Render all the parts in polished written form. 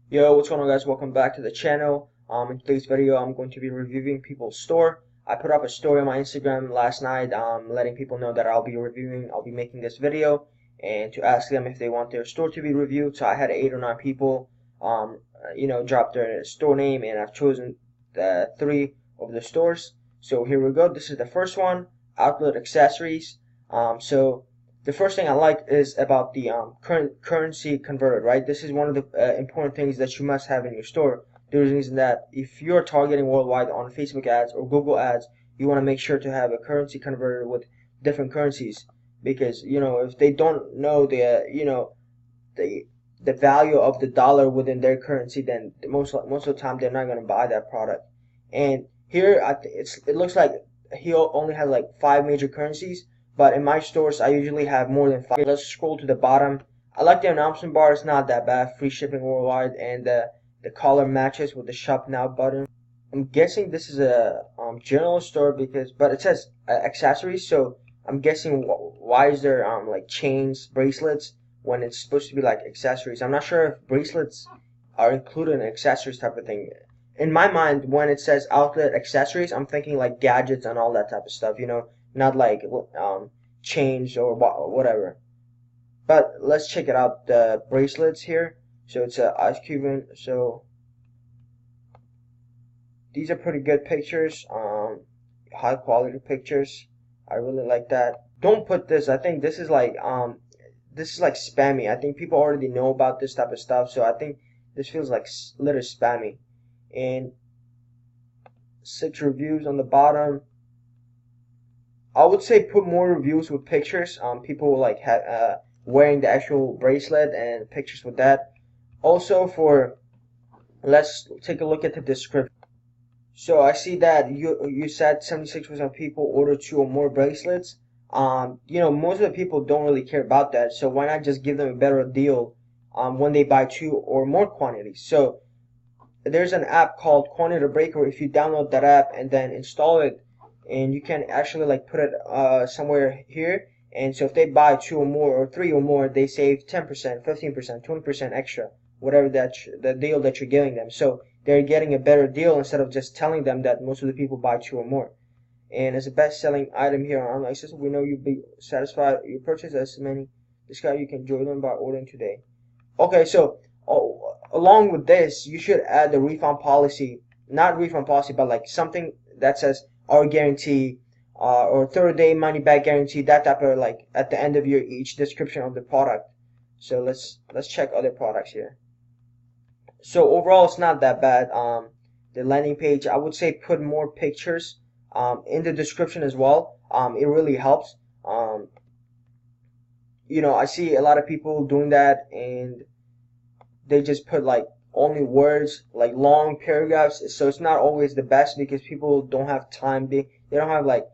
Yo, what's going on, guys? Welcome back to the channel. In today's video, I'm going to be reviewing people's store. I put up a story on my Instagram last night, letting people know that I'll be making this video, and to ask them if they want their store to be reviewed. So I had 8 or 9 people, drop their store name, and I've chosen 3 of the stores. So here we go. This is the first one, Outlet Accessories. So the first thing I like is about the current currency converter, right? This is one of the important things that you must have in your store. The reason is that if you're targeting worldwide on Facebook ads or Google ads, you want to make sure to have a currency converter with different currencies, because if they don't know the the value of the dollar within their currency, then most of the time they're not going to buy that product. And here it looks like he only has like 5 major currencies, but in my stores I usually have more than 5. Okay, let's scroll to the bottom. I like the announcement bar. It's not that bad. Free shipping worldwide, and the color matches with the shop now button. I'm guessing this is a general store, but it says accessories, so I'm guessing why is there like chains, bracelets, when it's supposed to be like accessories. I'm not sure if bracelets are included in accessories type of thing. In my mind, when it says outlet accessories, I'm thinking like gadgets and all that type of stuff, not like chains or whatever. But let's check it out, the bracelets here. So it's a ice cube. So these are pretty good pictures, high quality pictures. I really like that. Don't put this. I think this is like spammy. I think people already know about this type of stuff, so I think this feels like a little spammy. And 6 reviews on the bottom. I would say put more reviews with pictures. People like wearing the actual bracelet and pictures with that. Also, let's take a look at the description. So I see that you said 76% of people order 2 or more bracelets. Most of the people don't really care about that. So why not just give them a better deal when they buy 2 or more quantities? So there's an app called Quantity Breaker. If you download that app and then install it, and you can actually like put it somewhere here. And so if they buy 2 or more or 3 or more, they save 10%, 15%, 20% extra, whatever the deal that you're giving them. So they're getting a better deal instead of just telling them that most of the people buy 2 or more. And as a best-selling item here on online system, we know you'll be satisfied you purchase as many discount you can join them by ordering today. Okay, so along with this, you should add the refund policy, not refund policy, but like something that says our guarantee, or 30-day money back guarantee, that type of, like, at the end of each description of the product. So let's check other products here. So overall, it's not that bad. The landing page, I would say put more pictures in the description as well. It really helps. I see a lot of people doing that, and they just put like only words, like long paragraphs. So it's not always the best because people don't have time. They don't have like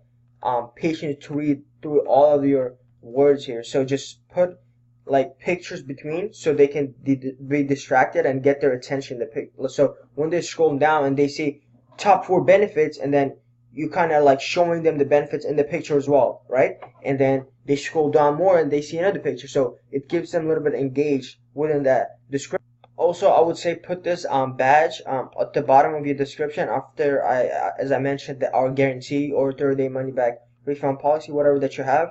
patience to read through all of your words here. So just put like pictures between, so they can be distracted and get their attention. So when they scroll down and they see top 4 benefits, and then you kind of like showing them the benefits in the picture as well, right? And then they scroll down more and they see another picture, so it gives them a little bit engaged within that description. Also, I would say put this badge at the bottom of your description after as I mentioned, our guarantee or 30-day money back refund policy, whatever that you have.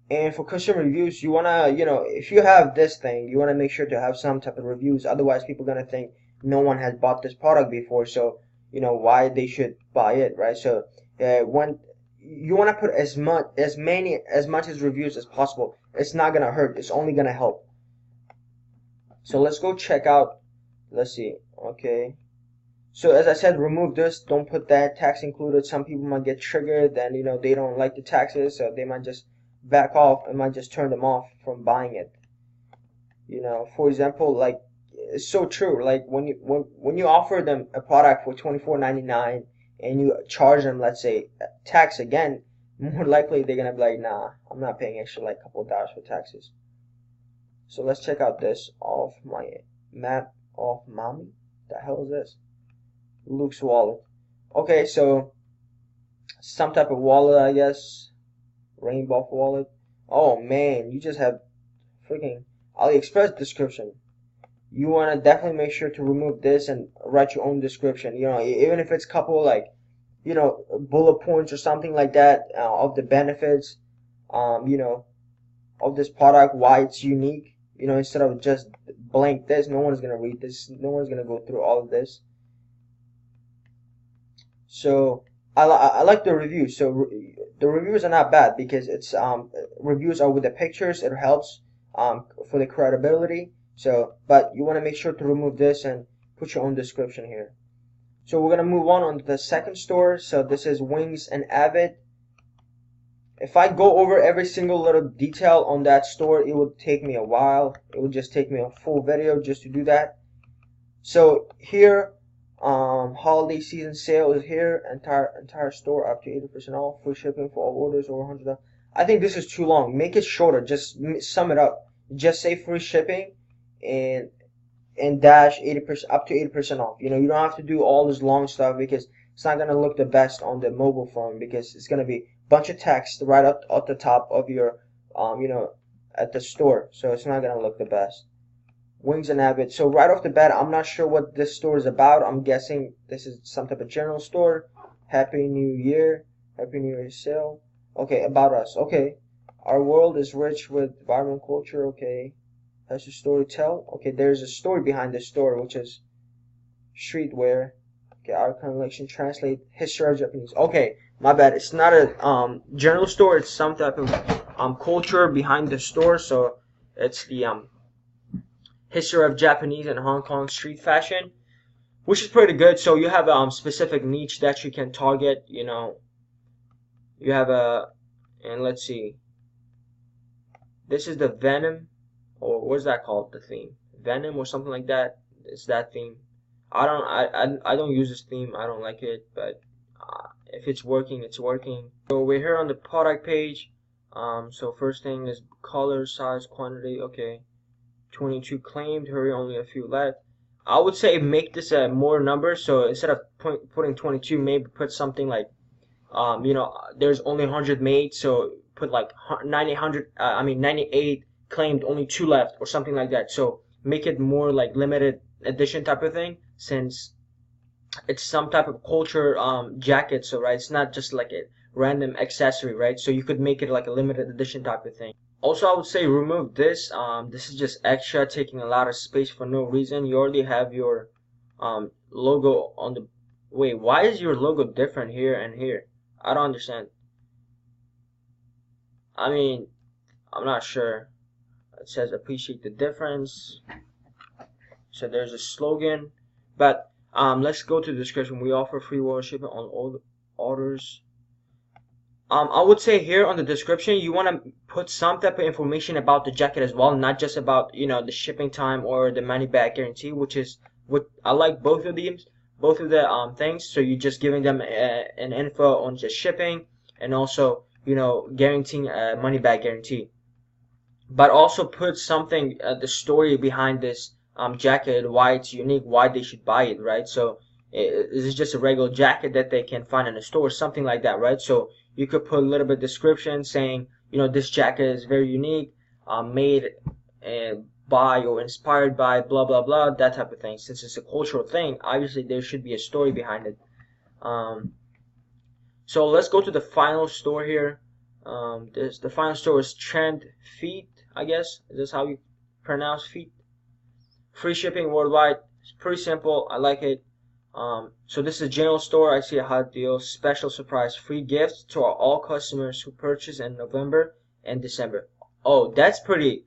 And for customer reviews, you wanna, if you have this thing, you wanna make sure to have some type of reviews. Otherwise, people are gonna think no one has bought this product before, so why they should buy it, right? So when you wanna put as much as reviews as possible, it's not gonna hurt. It's only gonna help. So let's go check out. Let's see. Okay. So as I said, remove this. Don't put that tax included. Some people might get triggered, and they don't like the taxes, so they might just back off and might just turn them off from buying it. For example, like, it's so true. Like when you offer them a product for $24.99 and you charge them, let's say, tax again, more likely they're gonna be like, nah, I'm not paying extra like a couple of dollars for taxes. So let's check out this off my map of mommy. The hell is this? Luke's wallet. Okay, so some type of wallet, I guess. Rainbow wallet. Oh man, you just have freaking AliExpress description. you want to definitely make sure to remove this and write your own description. You know, even if it's a couple like, you know, bullet points or something like that of the benefits, you know, of this product, why it's unique. You know, instead of just blank this, no one's gonna read this. No one's gonna go through all of this. So I like the reviews. So the reviews are not bad because it's reviews are with the pictures. It helps for the credibility. So, but you want to make sure to remove this and put your own description here. So we're gonna move on to the second store. So this is Wings and Avid. If I go over every single little detail on that store, it would take me a while. It would just take me a full video just to do that. So here, holiday season sale is here. Entire store up to 80% off. Free shipping for all orders over $100. I think this is too long. Make it shorter. Just sum it up. Just say free shipping and dash 80% up to 80% off. You know, you don't have to do all this long stuff because it's not gonna look the best on the mobile phone because it's gonna be a bunch of text right up at the top of your you know, at the store. So it's not gonna look the best. Wings and Abbott. So right off the bat, I'm not sure what this store is about. I'm guessing this is some type of general store. Happy New Year. Happy New Year sale. Okay, about us. Okay. Our world is rich with vibrant culture. Okay. Has a story to tell. Okay, there's a story behind this store, which is streetwear. Okay, our collection translate history of Japanese. Okay, my bad. It's not a general store. It's some type of culture behind the store. So it's the history of Japanese and Hong Kong street fashion, which is pretty good. So you have a specific niche that you can target. You know, you have and let's see. This is the Venom, or what's that called? The theme, Venom or something like that. It's that theme. I don't use this theme. I don't like it, but if it's working, it's working. So we're here on the product page. So first thing is color, size, quantity. Okay. 22 claimed, hurry, only a few left. I would say make this a more number, so instead of putting 22, maybe put something like, you know, there's only 100 made, so put like 98 claimed, only 2 left, or something like that. So make it more like limited edition type of thing, since it's some type of culture jacket, so right, it's not just like a random accessory, right? So you could make it like a limited edition type of thing. Also, I would say remove this. This is just extra, taking a lot of space for no reason. You already have your logo on the... Wait, why is your logo different here and here? I don't understand. I mean, I'm not sure. It says appreciate the difference. So there's a slogan. But let's go to the description. We offer free world shipping on all orders. I would say here on the description, you want to put some type of information about the jacket as well, not just about, you know, the shipping time or the money back guarantee, which is what I like both of these, both of the things. So you're just giving them an info on just shipping and also, you know, guaranteeing a money back guarantee. But also put something, the story behind this jacket, why it's unique, why they should buy it, right? So is it just a regular jacket that they can find in a store, something like that, right? So you could put a little bit of description saying, you know, this jacket is very unique, made by or inspired by blah blah blah, that type of thing. Since it's a cultural thing, obviously there should be a story behind it. So let's go to the final store here. The final store is Trend Feet, I guess. Is this how you pronounce feet? Free shipping worldwide. It's pretty simple. I like it. So this is a general store. I see a hot deal, special surprise, free gifts to all customers who purchase in November and December. Oh, that's pretty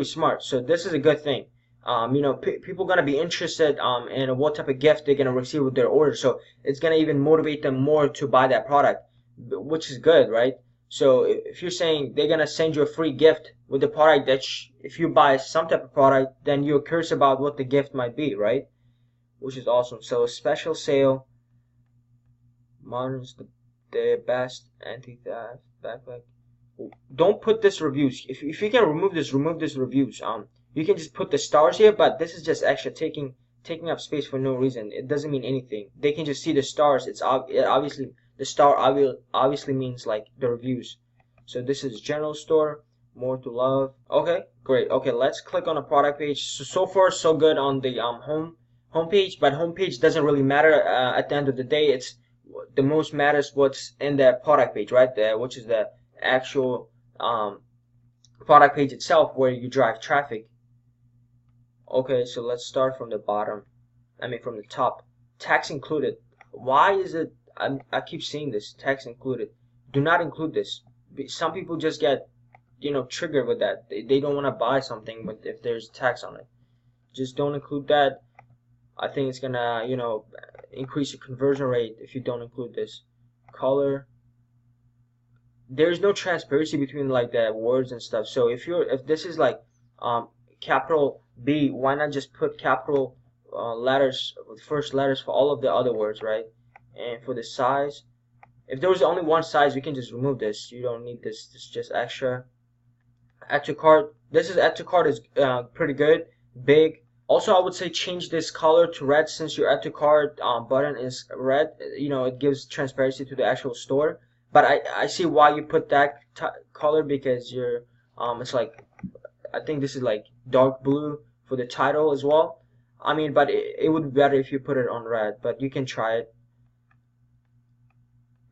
smart. So this is a good thing. You know, people gonna be interested in what type of gift they're gonna receive with their order. So it's gonna even motivate them more to buy that product, which is good, right? So if you're saying they're gonna send you a free gift with the product that if you buy some type of product, then you're curious about what the gift might be, right? Which is awesome. So special sale. Modern's the best anti-theft backpack. Don't put this reviews. If you can remove this reviews. You can just put the stars here, but this is just extra, taking up space for no reason. It doesn't mean anything. They can just see the stars. It obviously the star obviously means like the reviews. So this is general store. more to love. Okay, great. Okay, let's click on the product page. So far so good on the homepage, but homepage doesn't really matter at the end of the day. It's the most matters what's in the product page, right there, which is the actual product page itself where you drive traffic. Okay, so let's start from the bottom. I mean from the top. Tax included. Why is it? I keep seeing this. Tax included. Do not include this. Some people just get triggered with that. They don't want to buy something if there's tax on it. Just don't include that. I think it's gonna increase your conversion rate if you don't include this. Color. There's no transparency between like the words and stuff. So if this is like capital B, why not just put capital letters, first letters for all of the other words, right? And for the size, if there was only one size, we can just remove this. You don't need this. This is just extra. Add to cart. This is add to cart is pretty good, big. Also, I would say change this color to red since your add to cart button is red. It gives transparency to the actual store. But I see why you put that color because it's like I think this is like dark blue for the title as well. I mean, but it would be better if you put it on red, but you can try it.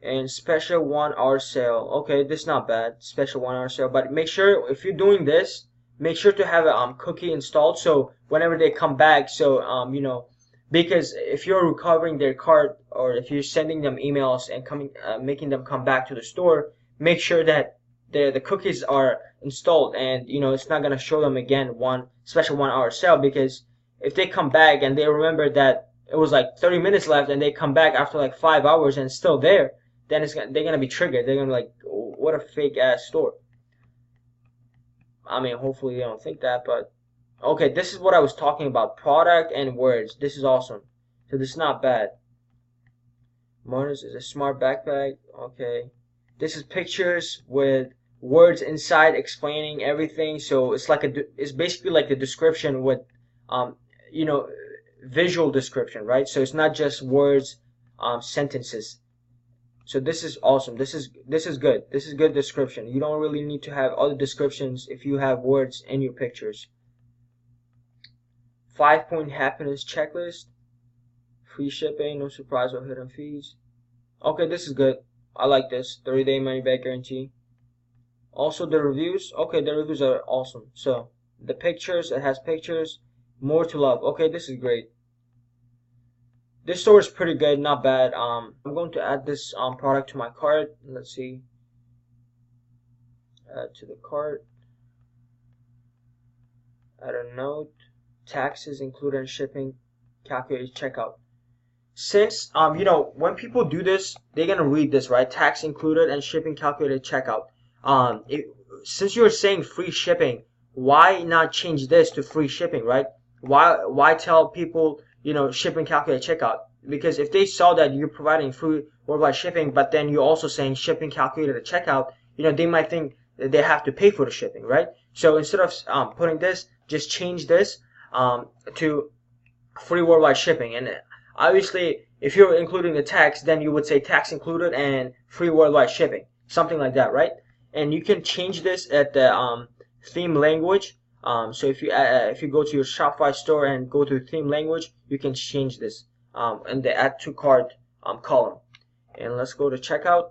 And special 1 hour sale. Okay, this is not bad. Special 1 hour sale, but make sure if you're doing this, make sure to have a cookie installed so whenever they come back, so because if you're recovering their cart or if you're sending them emails and making them come back to the store, make sure that the cookies are installed and it's not gonna show them again one special 1 hour sale because if they come back and they remember that it was like 30 minutes left and they come back after like 5 hours and it's still there, then they're gonna be triggered. They're gonna be like, what a fake ass store. I mean, hopefully they don't think that, but okay, this is what I was talking about. Product and words. This is awesome. So this is not bad. Markus is a smart backpack. Okay. This is pictures with words inside explaining everything. So it's like it's basically like the description with visual description, right? So it's not just words, sentences. So this is awesome. This is good. This is good description. You don't really need to have other descriptions if you have words in your pictures. 5-point happiness checklist. Free shipping, no surprise or hidden fees. Okay, this is good. I like this. 30-day money back guarantee. Also the reviews. Okay, the reviews are awesome. So the pictures, it has pictures. More to love. Okay, this is great. This store is pretty good, not bad. I'm going to add this product to my cart. Let's see. Add to the cart. Add a note. Taxes included in shipping. Calculate checkout. Since when people do this, they're gonna read this, right? Tax included and shipping calculated checkout. Since you're saying free shipping, why not change this to free shipping, right? Why tell people shipping calculated checkout? Because if they saw that you're providing free worldwide shipping, but then you're also saying shipping calculated at checkout, they might think that they have to pay for the shipping, right? So instead of putting this, just change this to free worldwide shipping. And obviously, if you're including the tax, then you would say tax included and free worldwide shipping, something like that, right? And you can change this at the theme language. So if you go to your Shopify store and go to theme language, you can change this in the add to cart column. And let's go to checkout.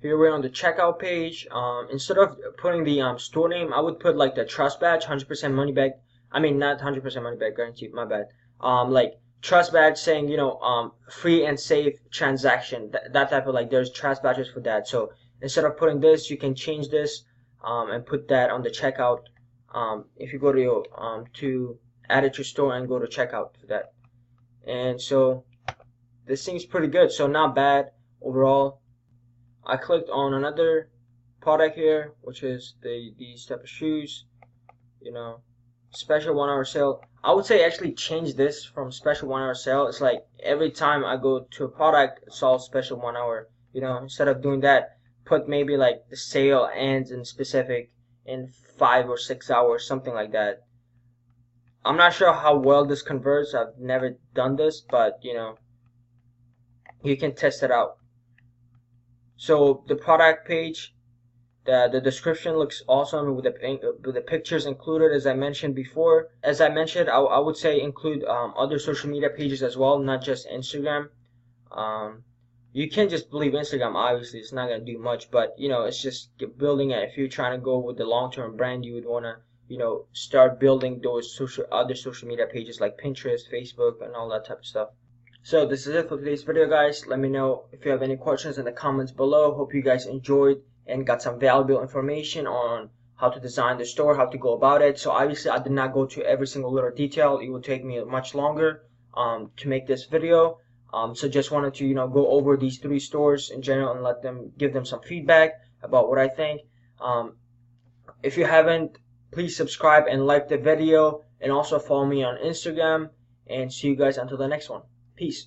Here we're on the checkout page. Instead of putting the store name, I would put like the trust badge, 100% money back. I mean, not 100% money back guarantee. My bad. Like trust badge saying free and safe transaction. That type of there's trust badges for that. So instead of putting this, you can change this and put that on the checkout. If you go to your to add it to store and go to checkout for that. And so this seems pretty good. So not bad overall. I clicked on another product here, which is these type of shoes. Special 1 hour sale. I would say actually change this from special 1 hour sale. It's like every time I go to a product, it's all special 1 hour. Instead of doing that, put maybe like the sale ends in specific in 5 or 6 hours, something like that. I'm not sure how well this converts. I've never done this, but you can test it out. So the product page, The description looks awesome with the pictures included, as I mentioned before. As I mentioned, I would say include other social media pages as well, not just Instagram. Um, you can't just believe Instagram. Obviously, it's not gonna do much, but you know, it's just building it. If you're trying to go with the long-term brand, you would wanna, you know, start building those other social media pages like Pinterest, Facebook, and all that type of stuff. So this is it for today's video, guys. Let me know if you have any questions in the comments below. Hope you guys enjoyed and got some valuable information on how to design the store, how to go about it. So obviously I did not go to every single little detail. It would take me much longer to make this video. So just wanted to, you know, go over these 3 stores in general and give them some feedback about what I think. If you haven't, please subscribe and like the video, and also follow me on Instagram, and see you guys until the next one. Peace.